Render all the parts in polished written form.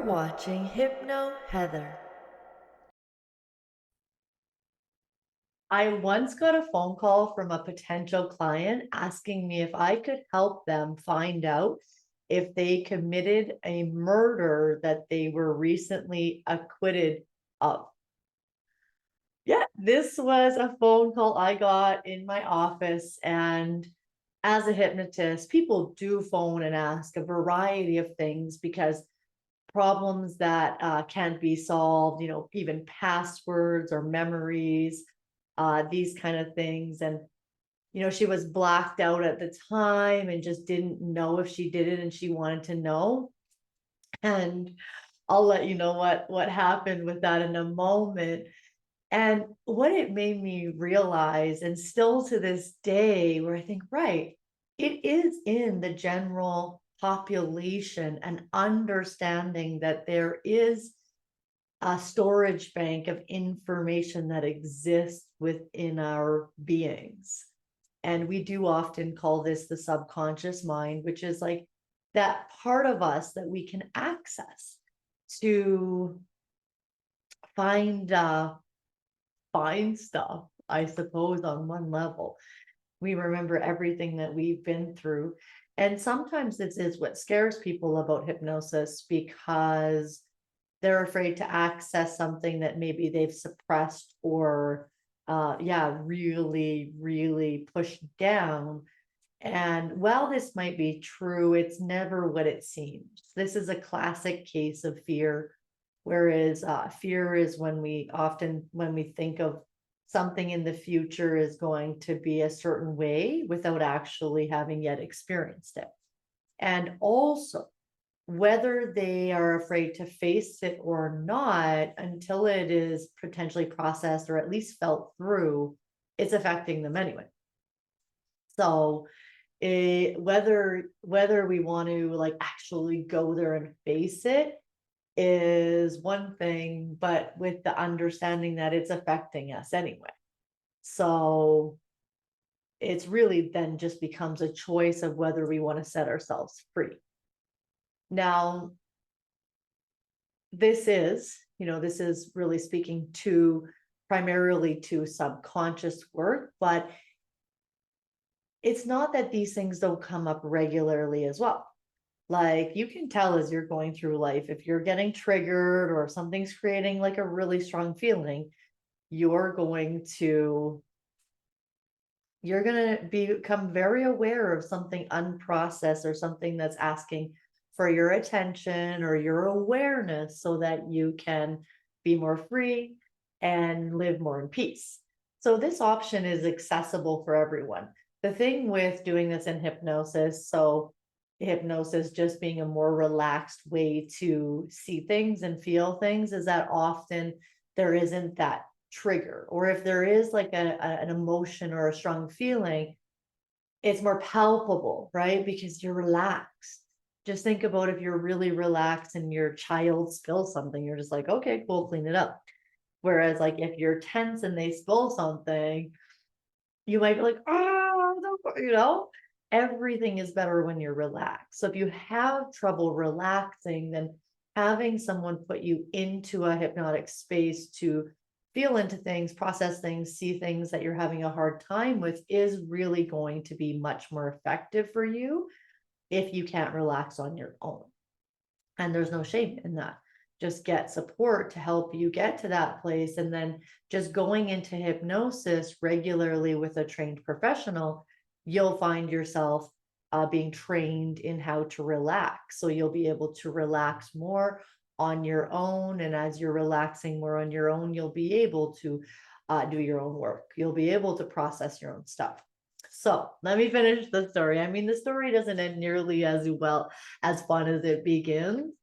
You're watching Hypno Heather. I once got a phone call from a potential client asking me if I could help them find out if they committed a murder that they were recently acquitted of. Yeah, this was a phone call I got in my office. And as a hypnotist, people do phone and ask a variety of things because problems that can't be solved, even passwords or memories, these kind of things. And, she was blacked out at the time and just didn't know if she did it and she wanted to know. And I'll let you know what happened with that in a moment. And what it made me realize, and still to this day, where I think, right, it is in the general population and understanding that there is a storage bank of information that exists within our beings. And we do often call this the subconscious mind, which is like that part of us that we can access to find find stuff, I suppose, on one level. We remember everything that we've been through. And sometimes this is what scares people about hypnosis because they're afraid to access something that maybe they've suppressed or, really, really pushed down. And while this might be true, it's never what it seems. This is a classic case of fear. Whereas fear is when we think of something in the future is going to be a certain way without actually having yet experienced it. And also, whether they are afraid to face it or not, until it is potentially processed or at least felt through, it's affecting them anyway. So whether we want to like actually go there and face it is one thing, but with the understanding that it's affecting us anyway. So it's really then just becomes a choice of whether we want to set ourselves free. Now, this is really speaking to primarily to subconscious work, but it's not that these things don't come up regularly as well. Like you can tell as you're going through life, if you're getting triggered or if something's creating like a really strong feeling, you're going to become very aware of something unprocessed or something that's asking for your attention or your awareness so that you can be more free and live more in peace. So this option is accessible for everyone. The thing with doing this in hypnosis, so hypnosis just being a more relaxed way to see things and feel things, is that often there isn't that trigger, or if there is like an emotion or a strong feeling, it's more palpable, right? Because you're relaxed. Just think about if you're really relaxed and your child spills something, you're just like, okay, cool, clean it up. Whereas like if you're tense and they spill something, you might be like, oh, everything is better when you're relaxed. So if you have trouble relaxing, then having someone put you into a hypnotic space to feel into things, process things, see things that you're having a hard time with is really going to be much more effective for you if you can't relax on your own. And there's no shame in that. Just get support to help you get to that place. And then just going into hypnosis regularly with a trained professional, you'll find yourself being trained in how to relax. So you'll be able to relax more on your own. And as you're relaxing more on your own, you'll be able to do your own work. You'll be able to process your own stuff. So let me finish the story. I mean, the story doesn't end nearly as well as fun as it begins,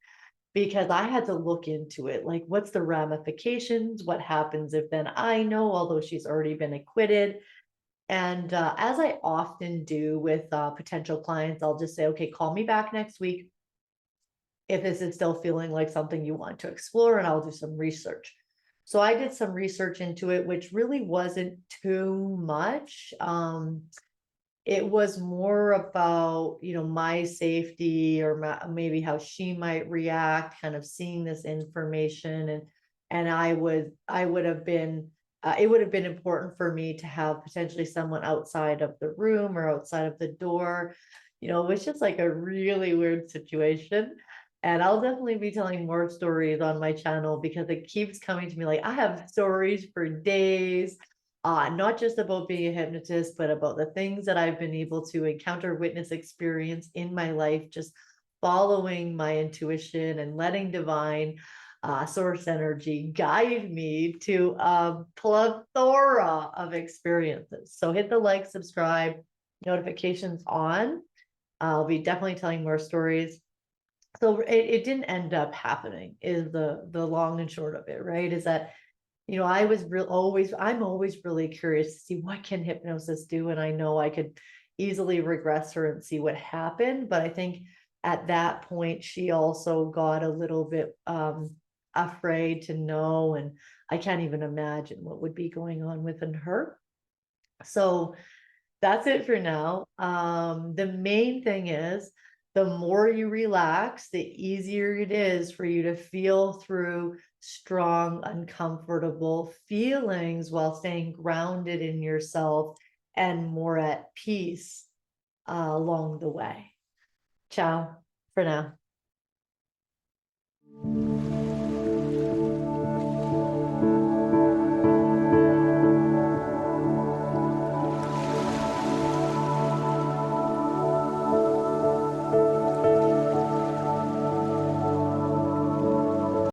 because I had to look into it. Like, what's the ramifications? What happens if then I know, although she's already been acquitted? And as I often do with potential clients, I'll just say, okay, call me back next week if this is still feeling like something you want to explore, and I'll do some research. So I did some research into it, which really wasn't too much. it was more about, my safety or maybe how she might react, kind of seeing this information. And I would have been, it would have been important for me to have potentially someone outside of the room or outside of the door. It was just like a really weird situation. And I'll definitely be telling more stories on my channel because it keeps coming to me. Like, I have stories for days, not just about being a hypnotist, but about the things that I've been able to encounter, witness, experience in my life, just following my intuition and letting divine source energy guide me to a plethora of experiences. So hit the like, subscribe, notifications on. I'll be definitely telling more stories. So it didn't end up happening, is the long and short of it, right? Is that, I'm always really curious to see what can hypnosis do. And I know I could easily regress her and see what happened. But I think at that point, she also got a little bit afraid to know. And I can't even imagine what would be going on within her. So that's it for now. The main thing is, the more you relax, the easier it is for you to feel through strong, uncomfortable feelings while staying grounded in yourself and more at peace along the way. Ciao for now.